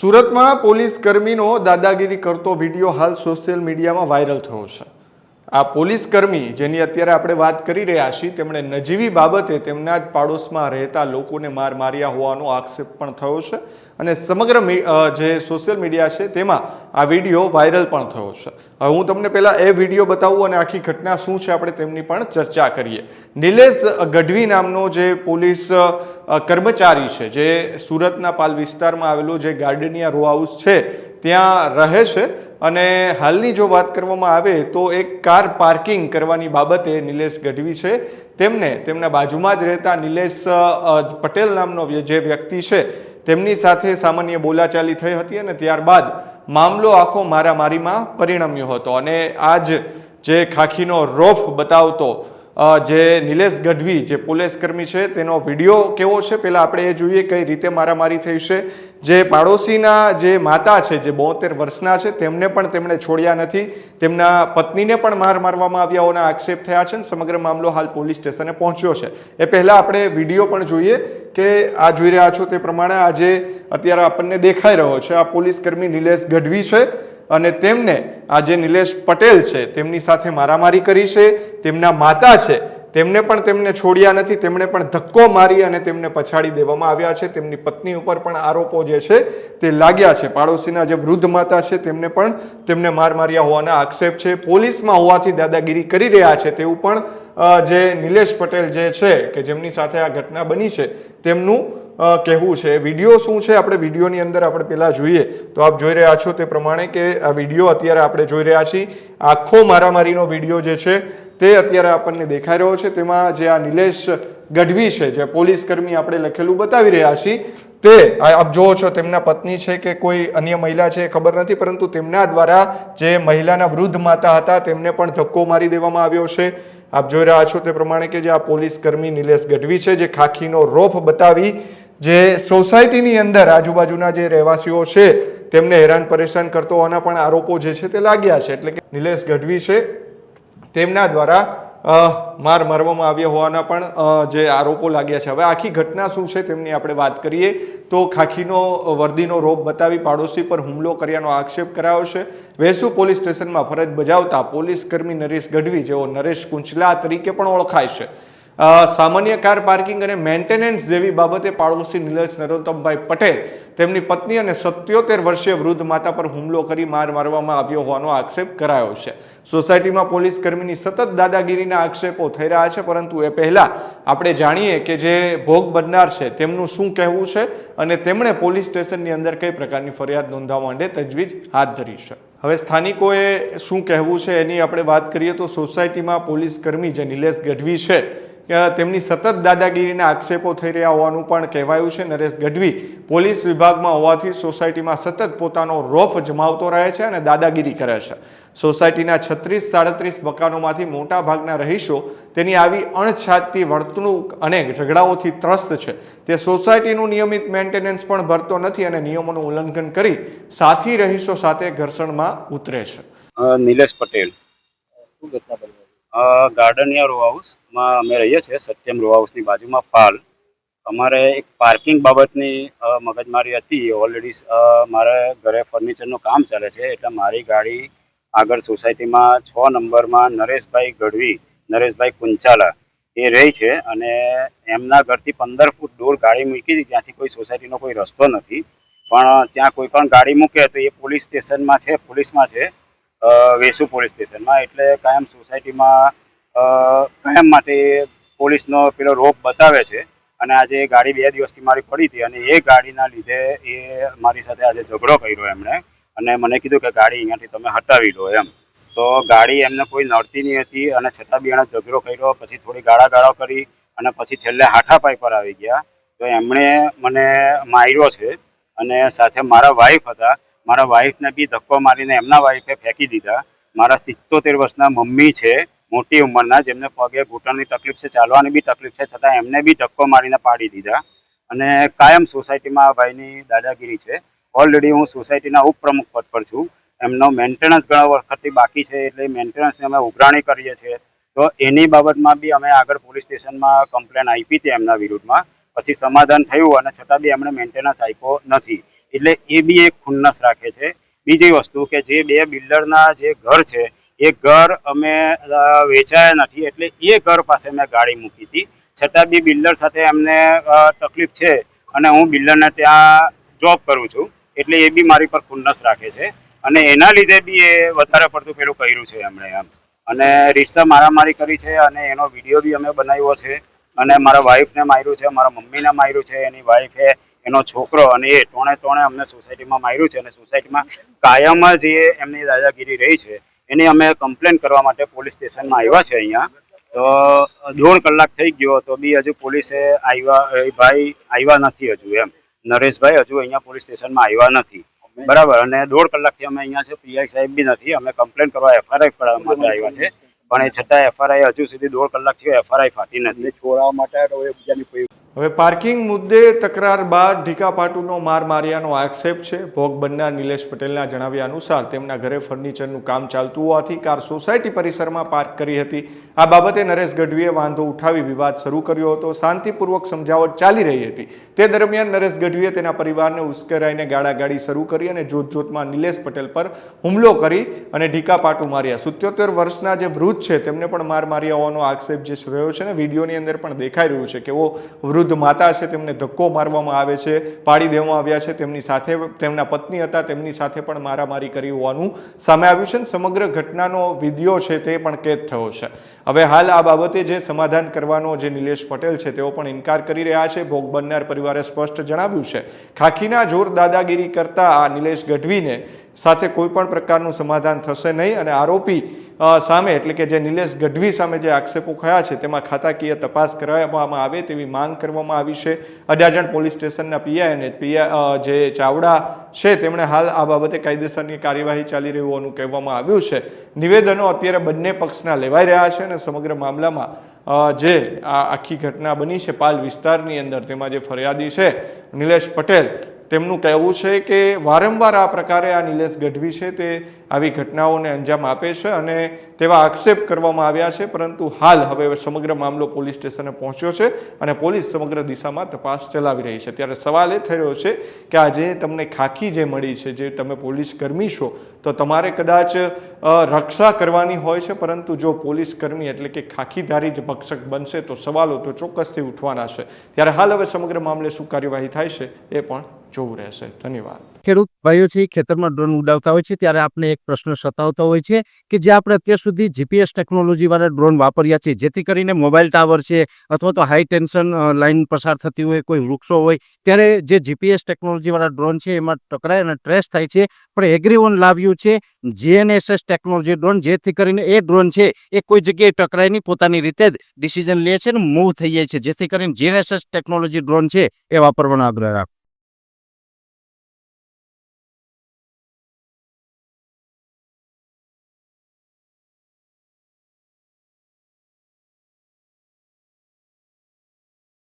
સુરતમાં પોલીસ કર્મીનો દાદાગીરી કરતો વિડીયો હાલ સોશિયલ મીડિયામાં વાયરલ થયો છે। આ પોલીસ કર્મી જેની અત્યારે આપણે વાત કરી રહ્યા છીએ તેમણે નજીવી બાબતે તેમના જ પાડોશમાં રહેતા લોકોને માર્યા હોવાનો આક્ષેપ પણ થયો છે અને સમગ્ર જે સોશિયલ મીડિયા છે તેમાં આ વિડીયો વાયરલ પણ થયો છે। હવે હું તમને પહેલા એ વિડીયો બતાવું અને આખી ઘટના શું છે આપણે તેમની પણ ચર્ચા કરીએ। નિલેશ ગઢવી નામનો જે પોલીસ કર્મચારી છે જે સુરતના પાલ વિસ્તારમાં આવેલું જે ગાર્ડનિયા રો હાઉસ છે ત્યાં રહે છે અને હાલની જો વાત કરવામાં આવે તો એક કાર પાર્કિંગ કરવાની બાબતે નિલેશ ગઢવી છે તેમને તેમના બાજુમાં જ રહેતા નિલેશ પટેલ નામનો જે વ્યક્તિ છે તેમની સાથે સામાન્ય બોલાચાલી થઈ હતી અને ત્યારબાદ મામલો આખો મારામારીમાં પરિણમ્યો હતો અને આજ જે ખાખીનો રોફ બતાવતો જે નિલેશ ગઢવી જે પોલીસ કર્મી છે તેનો વિડીયો કેવો છે પહેલા આપણે એ જોઈએ કઈ રીતે મારામારી થઈ છે। જે પાડોશીના જે માતા છે જે 72 વર્ષના છે તેમને પણ તેમણે છોડ્યા નથી, તેમના પત્નીને પણ મારવામાં આવ્યા હોવાના આક્ષેપ થયા છે અને સમગ્ર મામલો હાલ પોલીસ સ્ટેશને પહોંચ્યો છે। એ પહેલા આપણે વિડીયો પણ જોઈએ કે આ જોઈ રહ્યા છો તે પ્રમાણે આજે અત્યારે આપણને દેખાઈ રહ્યો છે આ પોલીસ કર્મી નિલેશ ગઢવી છે અને તેમને આ જે નિલેશ પટેલ છે તેમની સાથે મારામારી કરી છે। તેમના માતા છે તેમને છોડ્યા નથી, તેમણે પણ ધક્કો મારી અને તેમને પછાડી દેવામાં આવ્યા છે। તેમની પત્ની ઉપર પણ આરોપો જે છે તે લાગ્યા છે। પાડોશીના જે વૃદ્ધ માતા છે તેમને માર્યા હોવાના આક્ષેપ છે। પોલીસમાં હોવાથી દાદાગીરી કરી રહ્યા છે તેવું પણ જે નિલેશ પટેલ જે છે કે જેમની સાથે આ ઘટના બની છે તેમનું કહેવું છે। વિડીયો શું છે આપણે વિડીયોની અંદર આપણે પહેલા જોઈએ તો આપ જોઈ રહ્યા છો તે પ્રમાણે કે આ વિડીયો અત્યારે આપણે જોઈ રહ્યા છીએ આખો મારામારીનો વિડીયો જે છે તે અત્યારે આપણને દેખાઈ રહ્યો છે। તેમાં જે આ નિલેશ ગઢવી છે જે પોલીસ કર્મી આપણે લખેલું બતાવી રહ્યા છીએ તે આપ જોવો છો તેમના પત્ની છે કે કોઈ અન્ય મહિલા છે ખબર નથી, પરંતુ તેમના દ્વારા જે મહિલાના વૃદ્ધ માતા હતા તેમને પણ ધક્કો મારી દેવામાં આવ્યો છે। આપ જોઈ રહ્યા છો તે પ્રમાણે કે જે આ પોલીસ કર્મી નિલેશ ગઢવી છે જે ખાખીનો રોફ બતાવી જે સોસાયટીની અંદર આજુબાજુના જે રહેવાસીઓ છે તેમને હેરાન પરેશાન કરતો હોવાના પણ આરોપો જે છે તે લાગ્યા છે। એટલે કે નિલેશ ગઢવી છે તેમના દ્વારા મારવામાં આવ્યા હોવાના પણ જે આરોપો લાગ્યા છે। હવે આખી ઘટના શું છે તેમની આપણે વાત કરીએ તો ખાખીનો વર્દીનો રોપ બતાવી પાડોશી પર હુમલો કર્યાનો આક્ષેપ કરાયો છે। વેસુ પોલીસ સ્ટેશનમાં ફરજ બજાવતા પોલીસ કર્મી નરેશ ગઢવી જેઓ નરેશ કુંચલા તરીકે પણ ઓળખાય છે સામાન્ય કાર પાર્કિંગ અને મેન્ટેનન્સ જેવી બાબતે પાડોશી નિલેશ નરોત્તમભાઈ પટેલ તેમની પત્ની અને 77 વર્ષીય વૃદ્ધ માતા પર હુમલો કરી મારવામાં આવ્યો હોવાનો આક્ષેપ કરાયો છે। સોસાયટીમાં પોલીસ કર્મીની સતત દાદાગીરીના આક્ષેપો થઈ રહ્યા છે, પરંતુ એ પહેલા આપણે જાણીએ કે જે ભોગ બનનાર છે તેમનું શું કહેવું છે અને તેમણે પોલીસ સ્ટેશનની અંદર કઈ પ્રકારની ફરિયાદ નોંધાવવા માટે તજવીજ હાથ ધરી છે। હવે સ્થાનિકોએ શું કહેવું છે એની આપણે વાત કરીએ તો સોસાયટીમાં પોલીસ કર્મી જે નિલેશ ગઢવી છે તેમની સતત દાદાગીરીના આક્ષેપો થઈ રહ્યા હોવાનું પણ કહેવાયું છે। નરેશ ગઢવી પોલીસ વિભાગમાં હોવાથી સોસાયટીમાં સતત પોતાનો રોફ જમાવતો રહે છે અને દાદાગીરી કરે છે। સોસાયટીના 36-37 મકાનોમાંથી મોટા ભાગના રહીશો તેની આવી અણછાતી વર્તણૂક અને ઝઘડાઓથી ત્રસ્ત છે। તે સોસાયટીનું નિયમિત મેન્ટેનન્સ પણ ભરતો નથી અને નિયમોનું ઉલ્લંઘન કરી સાથી રહીશો સાથે ઘર્ષણમાં ઉતરે છે। નિલેશ પટેલ ગાર્ડનિયા રો હાઉસમાં અમે રહીએ છીએ। સત્યમ રો હાઉસની બાજુમાં પાલ અમારે એક પાર્કિંગ બાબતની મગજમારી હતી। ઓલરેડી મારે ઘરે ફર્નિચરનું કામ ચાલે છે એટલે મારી ગાડી આગળ સોસાયટીમાં 6 નંબરમાં નરેશભાઈ ગઢવી નરેશભાઈ કુંચાલા એ રહે છે અને એમના ઘરથી 15 ફૂટ દૂર ગાડી મૂકી હતી જ્યાંથી કોઈ સોસાયટીનો કોઈ રસ્તો નથી, પણ ત્યાં કોઈ પણ ગાડી મૂકે તો એ પોલીસ સ્ટેશનમાં છે, પોલીસમાં છે વેસુ પોલીસ સ્ટેશનમાં, એટલે કાયમ સોસાયટીમાં કાયમ માટે પોલીસનો પેલો રોપ બતાવે છે। અને આજે ગાડી 2 દિવસથી મારી પડી હતી અને એ ગાડીના લીધે એ મારી સાથે આજે ઝઘડો કર્યો એમણે અને મને કીધું કે ગાડી અહીંયાથી તમે હટાવી લો એમ। તો ગાડી એમને કોઈ નડતી નહીં હતી અને છતાં બી એણે ઝઘડો કર્યો, પછી થોડી ગાળાગાળો કરી અને પછી છેલ્લે હાથાપાઈ પર આવી ગયા। તો એમણે મને માર્યો છે અને સાથે મારા વાઈફ હતા, મારા વાઈફને બી ધક્કો મારીને એમના વાઈફે ફેંકી દીધા। મારા 77 વર્ષના મમ્મી છે મોટી ઉંમરના, જેમને પગે ઘૂંટણની તકલીફ છે, ચાલવાની બી તકલીફ છે, છતાં એમને બી ધક્કો મારીને પાડી દીધા અને કાયમ સોસાયટીમાં ભાઈની દાદાગીરી છે। ઓલરેડી હું સોસાયટીના ઉપપ્રમુખ પદ પર છું, એમનો મેન્ટેનન્સ ઘણા વખતથી બાકી છે એટલે મેન્ટેનન્સની અમે ઉઘરાણી કરીએ છીએ। તો એની બાબતમાં બી અમે આગળ પોલીસ સ્ટેશનમાં કમ્પ્લેન આપી હતી એમના વિરુદ્ધમાં, પછી સમાધાન થયું અને છતાં બી એમણે મેન્ટેનન્સ આપ્યો નથી। એટલે એ બી એક ખુન્નસ રાખે છે. બીજી વસ્તુ કે જે બે બિલ્ડરના જે ઘર છે એ ઘર અમે વેચાયા નથી, એટલે એ ઘર પાસે મેં ગાડી મૂકી હતી. છતાં બી બિલ્ડર સાથે એમને તકલીફ છે અને હું બિલ્ડરને ત્યાં જોબ કરું છું, એટલે એ બી મારી પર ખુન્નસ રાખે છે અને એના લીધે બી એ વધારે પડતું પેલું કર્યું છે એમણે એમ. અને રીતસર મારામારી કરી છે અને એનો વિડીયો બી અમે બનાવ્યો છે અને મારા વાઈફને માર્યું છે, મારા મમ્મીને માર્યું છે, એની વાઈફે, એનો છોકરો, અને એ ટોણે અમને સોસાયટીમાં માર્યું છે અને સોસાયટીમાં કાયમ જ એમની દાદાગીરી રહી છે. એની અમે કમ્પ્લેન કરવા માટે પોલીસ સ્ટેશનમાં આવ્યા છે અહીંયા. તો 1.5 કલાક થઈ ગયો તો બી હજુ પોલીસે આવ્યા નથી હજુ એમ. નરેશભાઈ હજુ અહીંયા પોલીસ સ્ટેશનમાં આવ્યા નથી, બરાબર. અને 1.5 કલાકથી અમે અહીંયા છે, પીઆઈ સાહેબ બી નથી. અમે કમ્પ્લેન કરવા એફઆરઆઈ કરવા માટે આવ્યા છે, પણ એ છતાં એફઆરઆઈ હજુ સુધી 1.5 કલાક થયો એફઆરઆઈ ફાટી નથી. છોડાવવા માટે હવે પાર્કિંગ મુદ્દે તકરાર બાદ ઢીકાપાટુનો માર માર્યાનો આક્ષેપ છે. ભોગ બનનાર નિલેશ પટેલના જણાવ્યા અનુસાર તેમના ઘરે ફર્નિચરનું કામ ચાલતું હોવાથી કાર સોસાયટી પરિસરમાં પાર્ક કરી હતી. આ બાબતે નરેશ ગઢવીએ વાંધો ઉઠાવી વિવાદ શરૂ કર્યો હતો. શાંતિપૂર્વક સમજાવટ ચાલી રહી હતી. તે દરમિયાન નરેશ ગઢવીએ તેના પરિવારને ઉશ્કેરાઈને ગાળાગાળી શરૂ કરી અને જોતજોતમાં નિલેશ પટેલ પર હુમલો કરી અને ઢીકાપાટું માર્યા. 77 વર્ષના જે વૃદ્ધ છે તેમને પણ માર માર્યા હોવાનો આક્ષેપ જે રહ્યો છે ને વિડીયોની અંદર પણ દેખાઈ રહ્યું છે કે વૃદ્ધ માતા છે તેમને ધક્કો મારવામાં આવે છે, પાડી દેવામાં આવ્યા છે. તેમની સાથે તેમના પત્ની હતા, તેમની સાથે પણ મારામારી કરી હોવાનું સામે આવ્યું છે. સમગ્ર ઘટનાનો વિડીયો છે તે પણ કેદ થયો છે. હવે હાલ આ બાબતે જે સમાધાન કરવાનો જે નિલેશ પટેલ છે તેઓ પણ ઇનકાર કરી રહ્યા છે. ભોગ બનનાર પરિવારે સ્પષ્ટ જણાવ્યું છે ખાખીના જોર દાદાગીરી કરતા આ નિલેશ ગઢવીને સાથે કોઈ પણ પ્રકારનું સમાધાન થશે નહીં અને આરોપી સામે એટલે કે જે નિલેશ ગઢવી સામે જે આક્ષેપો થયા છે તેમાં ખાતાકીય તપાસ કરાવવામાં આવે તેવી માંગ કરવામાં આવી છે. અડાજણ પોલીસ સ્ટેશનના પીઆઈ અને જે ચાવડા છે તેમણે હાલ આ બાબતે કાયદેસરની કાર્યવાહી ચાલી રહી હોવાનું કહેવામાં આવ્યું છે. નિવેદનો અત્યારે બંને પક્ષના લેવાઈ રહ્યા છે અને સમગ્ર મામલામાં જે આ આખી ઘટના બની છે પાલ વિસ્તારની અંદર તેમાં જે ફરિયાદી છે નિલેશ પટેલ તેમનું કહેવું છે કે વારંવાર આ પ્રકારે આ નિલેશ ગઢવી છે તે આવી ઘટનાઓને અંજામ આપે છે અને તેવા આક્ષેપ કરવામાં આવ્યા છે. પરંતુ હાલ હવે સમગ્ર મામલો પોલીસ સ્ટેશને પહોંચ્યો છે અને પોલીસ સમગ્ર દિશામાં તપાસ ચલાવી રહી છે. ત્યારે સવાલ એ થઈ રહ્યો છે કે આજે તમને ખાખી જે મળી છે, જે તમે પોલીસ કર્મી છો તો તમારે કદાચ રક્ષા કરવાની હોય છે, પરંતુ જો પોલીસ કર્મી એટલે કે ખાખીધારી જ ભક્ષક બનશે તો સવાલો તો ચોક્કસથી ઉઠવાના છે. ત્યારે હાલ હવે સમગ્ર મામલે શું કાર્યવાહી થાય છે એ પણ જોવું રહેશે. ધન્યવાદ. ખેડૂત ભાઈઓ છે ખેતરમાં ડ્રોન ઉડાવતા હોય છે ત્યારે આપણે એક પ્રશ્ન સતાવતો હોય છે કે જે આપણે અત્યાર સુધી જીપીએસ ટેકનોલોજી વાળા ડ્રોન વાપર્યા છે, જેથી કરીને મોબાઈલ ટાવર છે અથવા તો હાઈ ટેન્શન લાઈન પસાર થતી હોય, કોઈ વૃક્ષો હોય, ત્યારે જે જીપીએસ ટેકનોલોજી વાળા ડ્રોન છે એમાં ટકરાય અને ટ્રેસ થાય છે. પણ એગ્રીઓન લાવ્યું છે જીએનએસએસ ટેકનોલોજી ડ્રોન, જેથી કરીને એ ડ્રોન છે એ કોઈ જગ્યાએ ટકરાય નહીં, પોતાની રીતે જ ડિસિઝન લે છે અને મૂવ થઈ જાય છે. જેથી કરીને જીએનએસએસ ટેકનોલોજી ડ્રોન છે એ વાપરવાનો આગ્રહ રાખો.